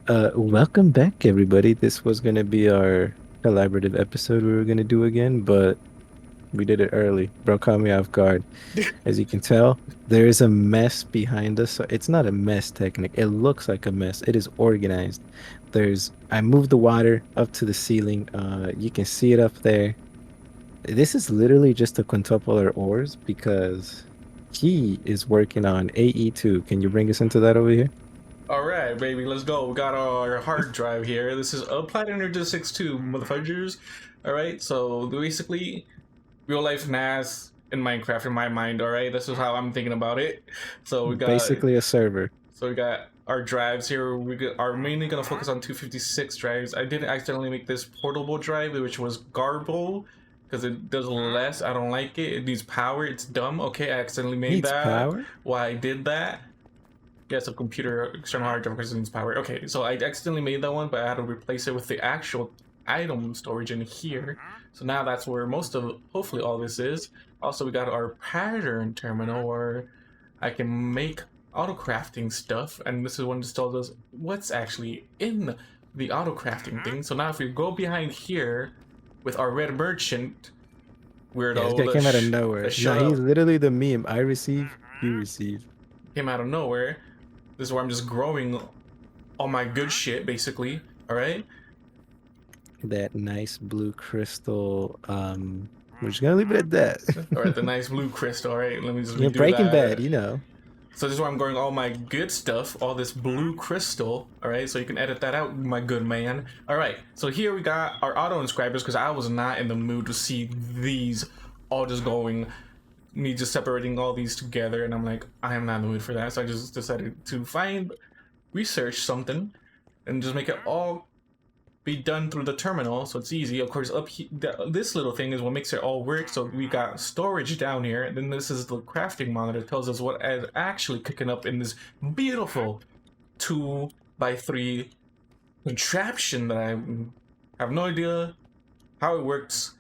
Welcome back, everybody. This was gonna be our collaborative episode we were gonna do again, but we did it early. Bro caught me off guard. As you can tell, there is a mess behind us. So it's not a mess, technically. It looks like a mess. It is organized. I moved the water up to the ceiling. You can see it up there. This is literally just to quintuple our ores because he is working on AE2. Can you bring us into that over here? All right, baby, let's go. We got our hard drive here. This is a Platinum Energy 6.2, motherfuckers. All right, so basically, real life NAS in Minecraft in my mind. All right, this is how I'm thinking about it. So we got, Basically a server. so we got our drives here. Are mainly gonna focus on 256 drives. I did accidentally make this portable drive, which was Garble, because it does less. I don't like it. It needs power. It's dumb. Okay, I accidentally made Needs that. power? Why I did that? Yes, a computer external hard drive because it needs power. Okay, so I accidentally made that one, but I had to replace it with the actual item storage in here. So now that's where most of, hopefully all this is. Also, we got our pattern terminal where I can make auto crafting stuff, and this is when it tells us what's actually in the auto crafting thing. So now if we go behind here with our red merchant, Yeah, this weirdo, guy came out of the nowhere. No, shut he's up literally the meme. I receive, you receive. came out of nowhere. This is where I'm just growing all my good shit, basically. All right. That nice blue crystal. We're just gonna leave it at that. All right. The nice blue crystal. All right. Let me just Yeah, redo Breaking Bad, that. you know. So this is where I'm growing all my good stuff, all this blue crystal. All right. So you can edit that out, my good man. All right. So here we got our auto inscribers because I was not in the mood to see these all just going. Me just separating all these together, and I'm like, I am not in the mood for that. So I just decided to research something, and just make it all be done through the terminal, so it's easy. Of course, up here, this little thing is what makes it all work. So we got storage down here, and then this is the crafting monitor. It tells us what is actually cooking up in this beautiful 2x3 contraption that I have no idea how it works,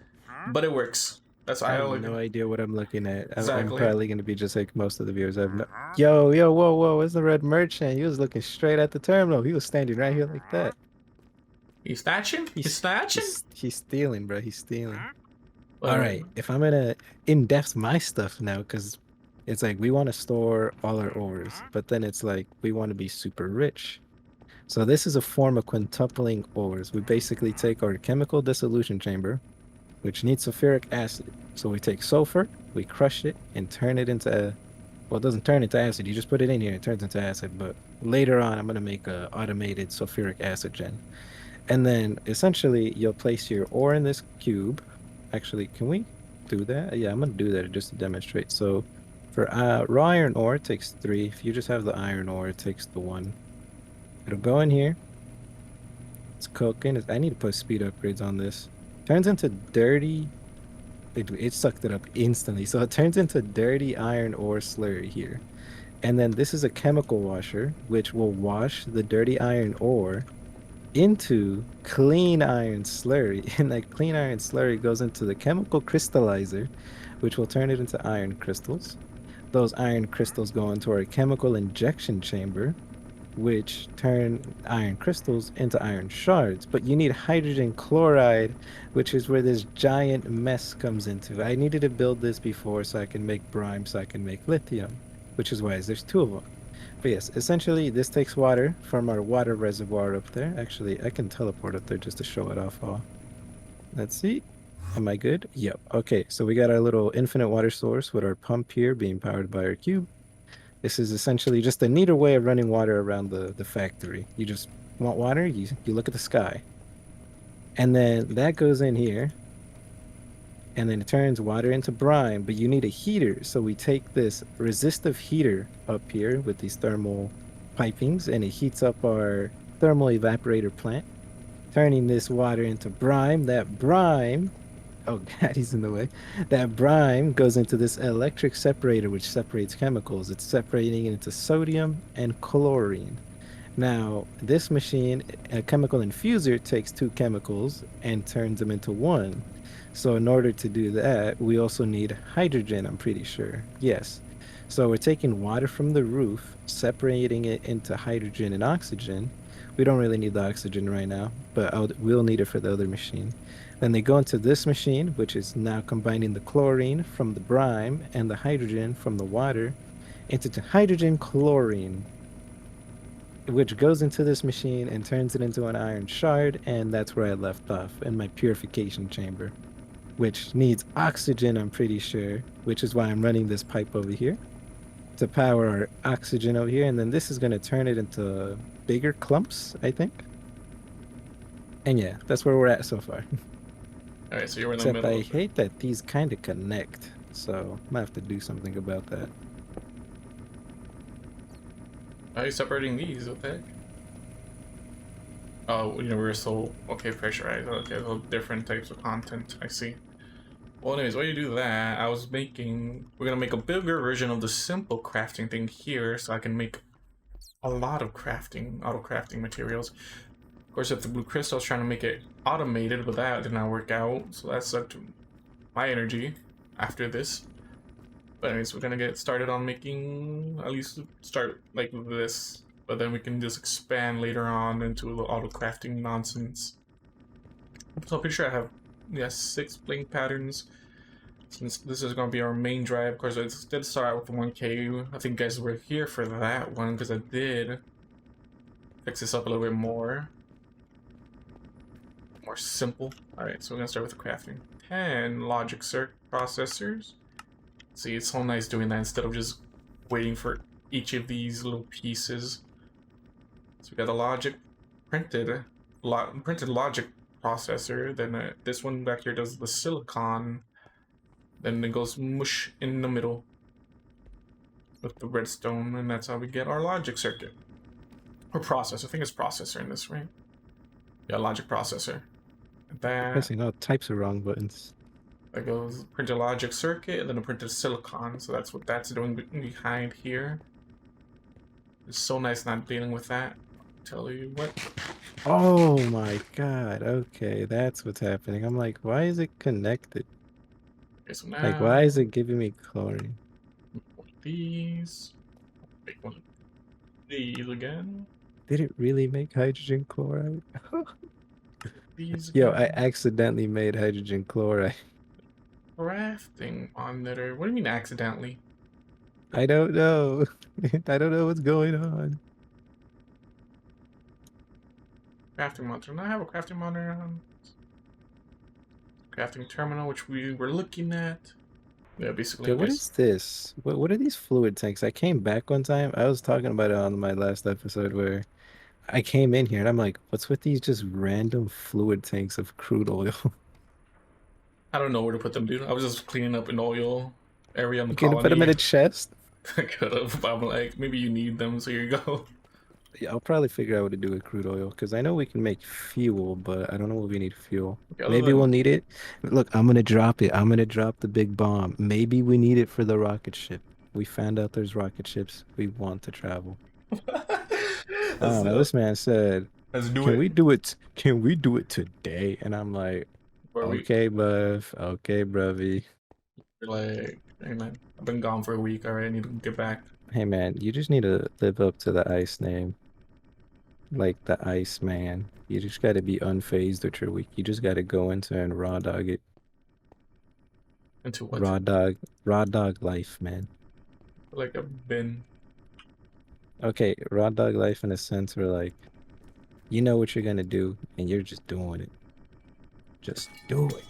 but it works. That's I I have like no idea what I'm looking at. I'm exactly. probably gonna be just like most of the viewers. I've no. Yo, whoa, whoa! Where's the red merchant? He was looking straight at the terminal. He was standing right here like that. He's snatching. He's He's snatching. he's stealing, bro. He's stealing. All Well, right, if I'm gonna in-depth my stuff now, because it's like we want to store all our ores, but then it's like we want to be super rich. So this is a form of quintupling ores. We basically take our chemical dissolution chamber, which needs sulfuric acid. So we take sulfur, we crush it, and turn it into, well, it doesn't turn into acid. You just put it in here, it turns into acid. But later on, I'm gonna make a automated sulfuric acid gen. And then essentially you'll place your ore in this cube. Actually, can we do that? Yeah, I'm gonna do that just to demonstrate. So for raw iron ore, it takes 3. If you just have the iron ore, it takes the 1. It'll go in here. It's cooking. I need to put speed upgrades on this. Turns into dirty. It sucked it up instantly. So it turns into dirty iron ore slurry here. And then this is a chemical washer, which will wash the dirty iron ore into clean iron slurry. And that clean iron slurry goes into the chemical crystallizer, which will turn it into iron crystals. Those iron crystals go into our chemical injection chamber, which turn iron crystals into iron shards. But you need hydrogen chloride, which is where this giant mess comes into. I needed to build this before so I can make brine, so I can make lithium, which is why there's 2 of them. But yes, essentially this takes water from our water reservoir up there. Actually, I can teleport up there just to show it off all. Let's see. Am I good? Yep. Okay, so we got our little infinite water source with our pump here being powered by our cube. This is essentially just a neater way of running water around the factory. You just want water, you look at the sky. And then that goes in here, and then it turns water into brine, but you need a heater. So we take this resistive heater up here with these thermal pipings, and it heats up our thermal evaporator plant, turning this water into brine. That brine, oh God, he's in the way. That brine goes into this electric separator, which separates chemicals. It's separating it into sodium and chlorine. Now, this machine, a chemical infuser, takes 2 chemicals and turns them into 1. So in order to do that, we also need hydrogen, I'm pretty sure. Yes. So we're taking water from the roof, separating it into hydrogen and oxygen, We don't really need the oxygen right now, but we'll need it for the other machine. Then they go into this machine, which is now combining the chlorine from the brine and the hydrogen from the water into hydrogen chlorine, which goes into this machine and turns it into an iron shard, and that's where I left off in my purification chamber, which needs oxygen, I'm pretty sure, which is why I'm running this pipe over here to power our oxygen over here, and then this is going to turn it into bigger clumps, I think. And yeah, that's where we're at so far. All right, so you're in the Except middle I of it. hate that these kind of connect, so I'm gonna have to do something about that. How are you separating these? What the heck? Oh, universal. Okay, pressurized. Okay, so different types of content. I see. Well, anyways, while you do that, we're gonna make a bigger version of the simple crafting thing here, so I can make a lot of auto crafting materials. Of course, if the blue crystal, I was trying to make it automated, but that did not work out, so that sucked my energy after this. But anyways, we're gonna get started on making, at least start like this, but then we can just expand later on into the auto crafting nonsense. So I'm pretty sure I have, yeah, 6 blink patterns. Since this is going to be our main drive, of course, I did start out with the 1K. I think you guys were here for that one, because I did fix this up a little bit more simple. Alright, so we're going to start with the crafting. 10 logic circuit processors. See, it's so nice doing that instead of just waiting for each of these little pieces. So we got the logic printed logic processor. Then this one back here does the silicon. Then it goes mush in the middle with the redstone, and that's how we get our logic circuit. Or processor. I think it's processor in this, right? Yeah, logic processor. That Pressing all types of wrong buttons. goes printed logic circuit, and then a printed silicon. So that's what that's doing behind here. It's so nice not dealing with that. I'll tell you what. Oh my god, okay, that's what's happening. I'm like, why is it connected? Okay, so Like, now why is it giving me chlorine? one of these. Make one of these again. Did it really make hydrogen chloride? These Yo, I again. accidentally made hydrogen chloride. Crafting monitor. What do you mean accidentally? I don't know. I don't know what's going on. Crafting monitor. Now I have a crafting monitor on. Crafting terminal, which we were looking at. Yeah, basically, Okay, I what guess. is this? What are these fluid tanks? I came back one time. I was talking about it on my last episode where I came in here and I'm like, what's with these just random fluid tanks of crude oil? I don't know where to put them, dude. I was just cleaning up an oil area in the You can put them in colony. a chest. I could have. I'm like, maybe you need them, so here you go. Yeah, I'll probably figure out what to do with crude oil because I know we can make fuel, but I don't know what we need fuel. Okay, other Maybe we'll than. need it. Look, I'm gonna drop it. I'm gonna drop the big bomb. Maybe we need it for the rocket ship. We found out there's rocket ships. We want to travel. I let's, don't know. This man said, let's do "Can it. we do it? Can we do it today?" And I'm like, Where we. "Okay, buff. Okay, bruvy. We're like, hey man, I've been gone for a week. Alright, I need to get back. Hey, man, you just need to live up to the ice name, like the Ice Man. You just got to be unfazed with your week. You just got to go into and raw dog it. Into what? Raw dog life, man. Like I've been. Okay, raw dog life in a sense where like you know what you're gonna do and you're just doing it. Just do it.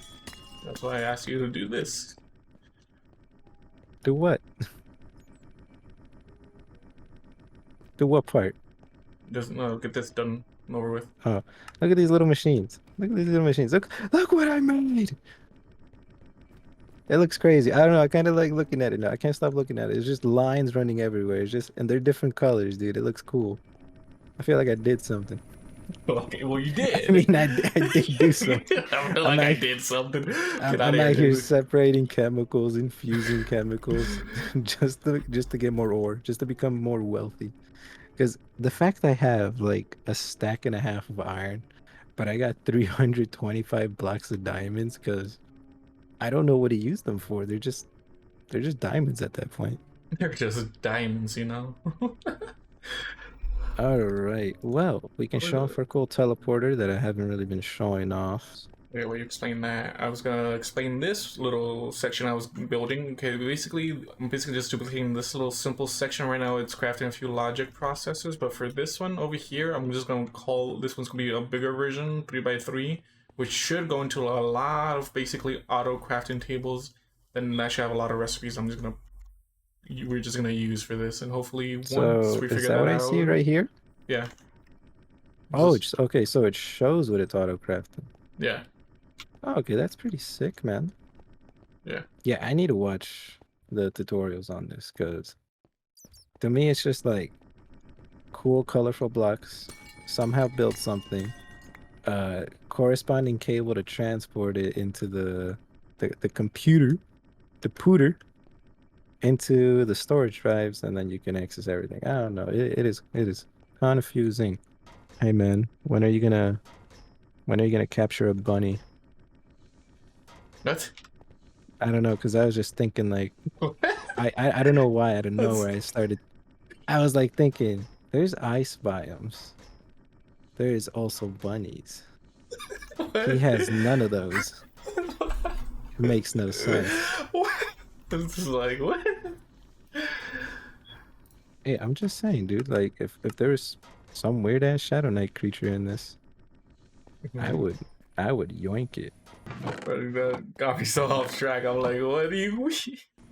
That's why I asked you to do this. Do what? Do what part? Just no, get this done and over with. Oh, look at these little machines. Look at these little machines. Look what I made. It looks crazy. I don't know. I kind of like looking at it now. I can't stop looking at it. It's just lines running everywhere. It's just, and they're different colors, dude. It looks cool. I feel like I did something. Okay, well you I did. mean, I did do something. I feel I'm like I out, did something. I'm, Get out I'm of here, out here dude. separating chemicals, infusing chemicals, just to get more ore, just to become more wealthy. Because the fact I have like a stack and a half of iron, but I got 325 blocks of diamonds because I don't know what to use them for. They're just diamonds at that point. They're just diamonds, you know. All right. Well, we can show off our cool teleporter that I haven't really been showing off. Wait, while you explain that, I was gonna explain this little section I was building. Okay, I'm basically just duplicating this little simple section right now. It's crafting a few logic processors, but for this one over here, I'm just gonna call this one's gonna be a bigger version, 3x3, which should go into a lot of basically auto crafting tables. Then that should have a lot of recipes. We're just gonna use for this, and hopefully once So we is figure that that what I see out, right here? yeah, Oh, just it's okay. So it shows what it's auto crafting. yeah, Oh, okay, that's pretty sick, man. yeah. Yeah, I need to watch the tutorials on this because to me it's just like cool, colorful blocks, somehow build something, corresponding cable to transport it into the computer, the pooter, into the storage drives, and then you can access everything. I don't know. It is confusing. Hey man, when are you gonna capture a bunny? What? I don't know, because I was just thinking like I don't know why out of That's nowhere I was like thinking there's ice biomes. There is also bunnies. He has none of those. It makes no sense. what? This is like what? Hey, I'm just saying, dude, like if there's some weird ass Shadow Knight creature in this, I Mhm. would I would yoink it. But that got me so off track. I'm like, what do you mean?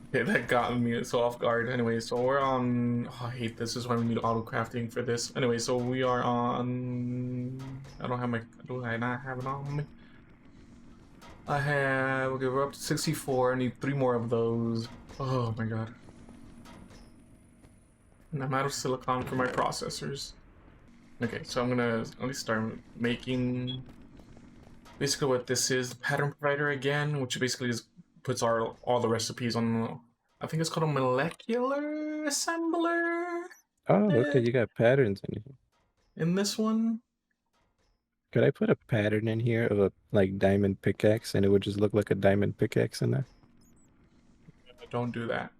Okay, that got me so off guard. Anyway, so we're on. Oh, I hate this. This is why we need auto crafting for this. Anyway, so we are on. I don't have my. Do I not have it on me? I have. Okay, we're up to 64. I need 3 more of those. Oh my god. And I'm out of silicon for my processors. Okay, so I'm gonna at least start making basically what this is, the pattern provider again, which basically just puts all the recipes on. I think it's called a molecular assembler. Oh, okay, eh, you got patterns in here. In this one, Could I put a pattern in here of a like diamond pickaxe and it would just look like a diamond pickaxe in there? don't do that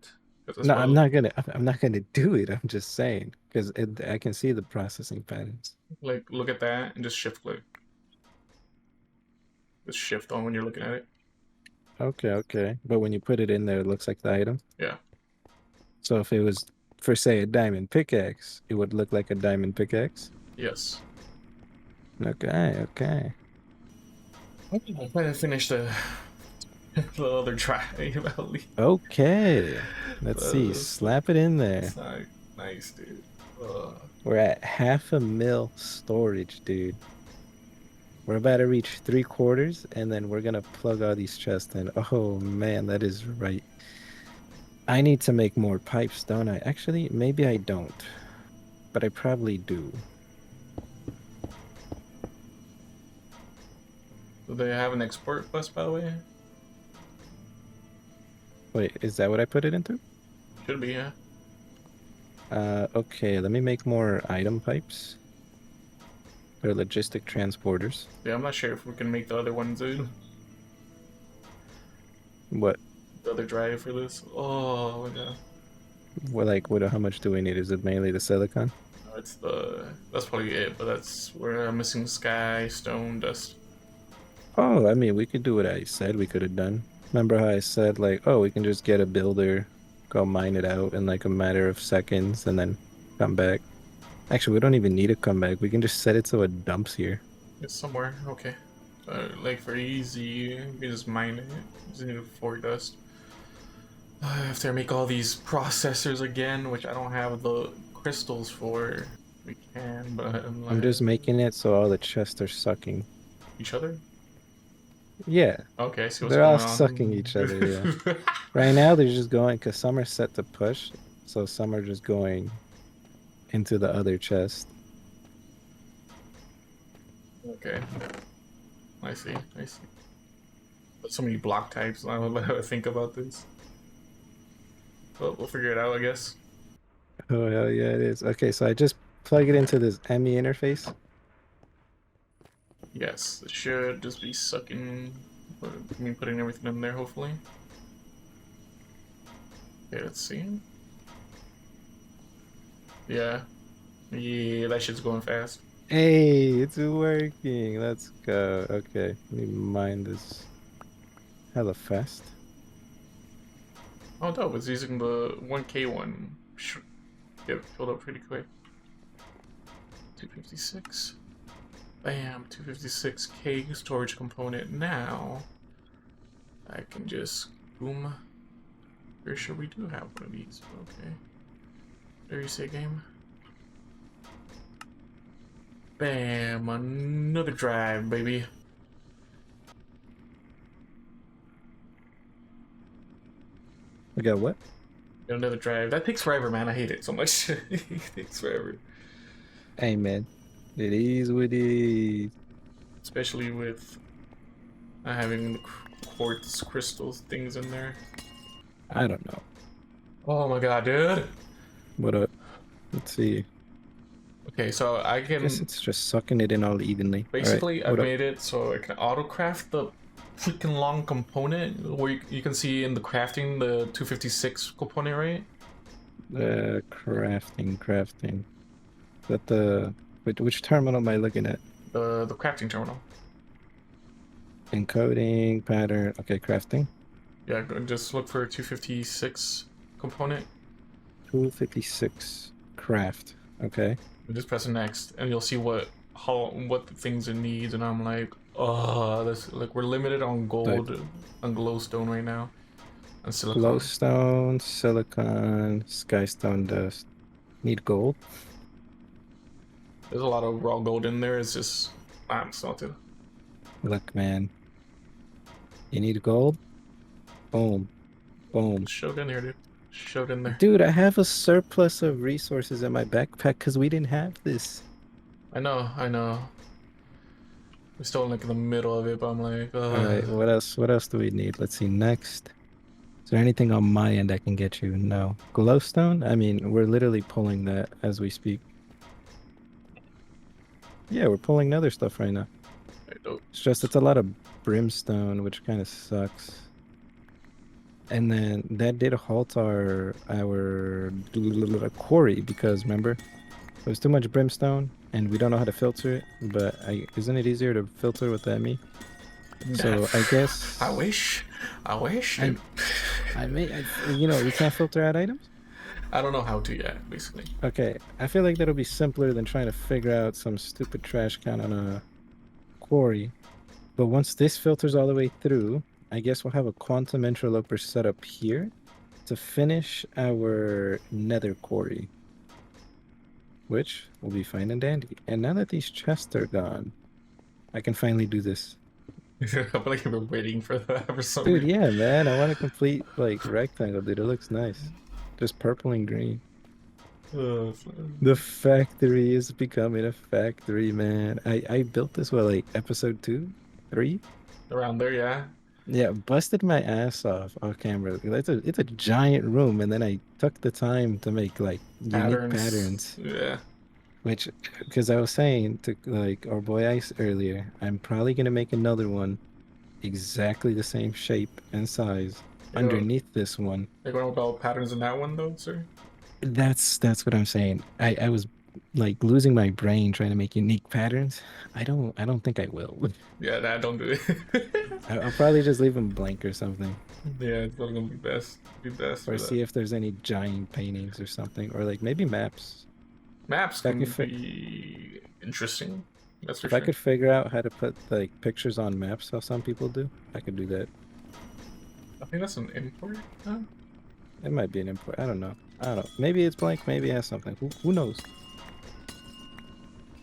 because that's No, I'm what. not gonna I'm not gonna do it. I'm just saying because I can see the processing patterns. Like, look at that and just shift click. Just shift on when you're looking at it. Okay, okay. But when you put it in there, it looks like the item. Yeah. So if it was for say a diamond pickaxe, it would look like a diamond pickaxe. Yes. Okay, okay. Okay, I'm trying to finish the other try. At least. Okay. Let's see. Slap it in there. It's not nice, dude. We're at 500,000 storage, dude. We're about to reach 3/4, and then we're gonna plug all these chests in. Oh man, that is right. I need to make more pipes, don't I? Actually, maybe I don't, but I probably do. Do they have an export bus, by the way? Wait, is that what I put it into? Should be, yeah. Okay, let me make more item pipes. They're logistic transporters. Yeah, I'm not sure if we can make the other ones, dude. What, The other drive for this. Oh, yeah. how much do we need? Is it mainly the silicon? It's the. That's probably it, but that's where I'm missing sky, stone, dust. Oh, I mean, we could do what I said we could have done. Remember how I said, like, oh, we can just get a builder, go mine it out in like a matter of seconds, and then come back. Actually, we don't even need to come back. We can just set it so it dumps here. It's somewhere. Okay. Like for easy, you can just mine it. Just need 4 dust. After I make all these processors again, which I don't have the crystals for, we can, but I'm just making it so all the chests are sucking. each other. Yeah, Okay, I see what's they're all going sucking on. each other, yeah. Right now, they're just going, because some are set to push, so some are just going into the other chest. Okay, I see. I see. But so many block types. I don't know how to think about this. But we'll figure it out, I guess. Oh, hell yeah, it is. Okay, so I just plug it into this ME interface. Yes, it should just be sucking. Me putting everything in there, hopefully. Okay, let's see. Yeah, Yeah, that shit's going fast. Hey, it's working. Let's go. Okay, let me mine this hella fast. Oh, dope. It's using the 1K one. Should get it filled up pretty quick. 256. Bam, 256K storage component. Now I can just boom. Pretty sure we do have one of these. Okay. There you say, game. Bam, another drive, baby. We got what? Got another drive. That takes forever, man. I hate it so much. It takes forever. Hey, man. It is what it is. Especially with not having the quartz crystals things in there. I don't know. Oh my god, dude. What up? Let's see. Okay, so I Guess can it's just sucking it in all evenly. All right. basically I've What up? made it so I can auto craft the freaking long component where you can see in the crafting the 256 component, right? Crafting. Is that the which terminal am I looking at? The crafting terminal. Encoding pattern. Okay, crafting. Yeah, just look for 256 component. 256 craft. Okay. And just press next, and you'll see what the things it needs. And I'm like, oh, this like we're limited on gold, on glowstone right now, and silicon. Glowstone, silicon, skystone dust. Need gold. There's a lot of raw gold in there. It's just I'm salted. Look, man. You need gold? Boom. Boom. Showed in here, dude. Showed in there. Dude, I have a surplus of resources in my backpack because we didn't have this. I know, I know. We're still like in the middle of it, but I'm like, Alright, what else? What else do we need? Let's see. Next. Is there anything on my end I can get you? No. Glowstone? I mean, we're literally pulling that as we speak. Yeah, we're pulling other stuff right now. It's just it's a lot of brimstone, which kind of sucks. And then that did halt our quarry because remember, there's too much brimstone and we don't know how to filter it. But isn't it easier to filter with the ME? So I guess I wish. I may, you know, we can't filter out items. I don't know how to yet, basically. Okay, I feel like that'll be simpler than trying to figure out some stupid trash count on a quarry. But once this filters all the way through, I guess we'll have a quantum interloper set up here to finish our nether quarry, which will be fine and dandy. And now that these chests are gone, I can finally do this. I feel like you've been waiting for that for so Dude, many. yeah, man, I want a complete like rectangle, dude. It looks nice. Just purple and green. The factory is becoming a factory, man. I built this, what, like episode 2, 3? Around there, yeah. Yeah, busted my ass off camera. It's a giant room, and then I took the time to make like unique patterns. Yeah. Which, because I was saying to like our boy Ice earlier, I'm probably gonna make another one exactly the same shape and size underneath this one. Are you going about patterns in that one though, sir? That's what I'm saying. I was like losing my brain trying to make unique patterns. I don't think I will. Yeah, that don't do it. I'll probably just leave them blank or something. Yeah, it's probably gonna be best. Or see if there's any giant paintings or something. Or like maybe maps. Maps can be interesting. That's for if sure. I could figure out how to put like pictures on maps, how some people do, I could do that. I think that's an import. Huh? It might be an import. I don't know. I don't know. Maybe it's blank. Maybe it has something. Who knows?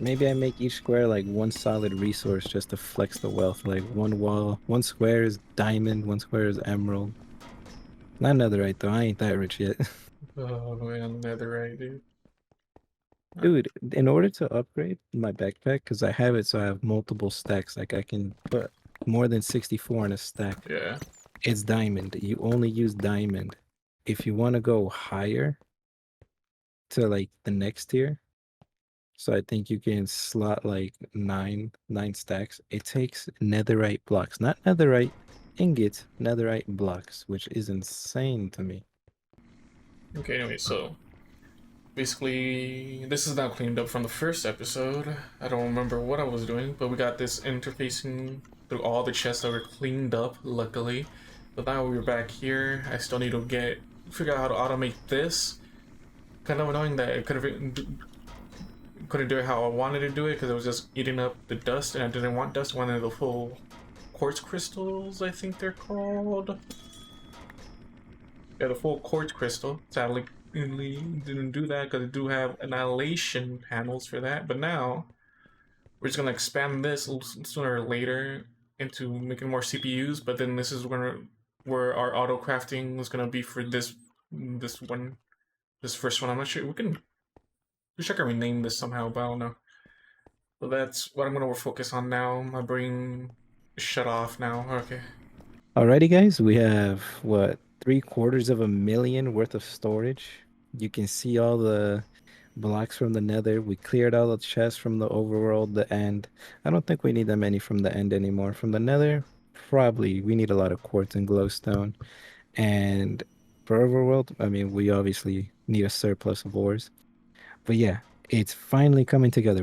Maybe I make each square like one solid resource just to flex the wealth. Like one square is diamond, one square is emerald. Not netherite though. I ain't that rich yet. Oh man, netherite, dude. Dude, in order to upgrade my backpack, because I have it so I have multiple stacks, like I can put more than 64 in a stack. Yeah. It's diamond. You only use diamond. If you want to go higher to like the next tier, so I think you can slot like nine stacks. It takes netherite blocks, not netherite ingots, netherite blocks, which is insane to me. Okay, anyway, so Basically, this is now cleaned up from the first episode. I don't remember what I was doing, but we got this interfacing through all the chests that were cleaned up, luckily. But now we're back here. I still need to figure out how to automate this. Kind of annoying that it couldn't do it how I wanted to do it because it was just eating up the dust, and I didn't want dust. I wanted the full quartz crystals, I think they're called. Yeah, the full quartz crystal. Sadly, didn't do that because I do have annihilation panels for that. But now we're just gonna expand this sooner or later into making more CPUs. But then this is where our auto crafting is gonna be for this first one. I'm not sure. We should rename this somehow, but I don't know. So that's what I'm gonna focus on now. My brain is shut off now. Okay. Alrighty, guys, we have what, 750,000 worth of storage. You can see all the blocks from the nether. We cleared all the chests from the overworld, the end. I don't think we need that many from the end anymore. From the nether, probably we need a lot of quartz and glowstone. And for overworld, I mean, we obviously need a surplus of ores. But yeah, it's finally coming together.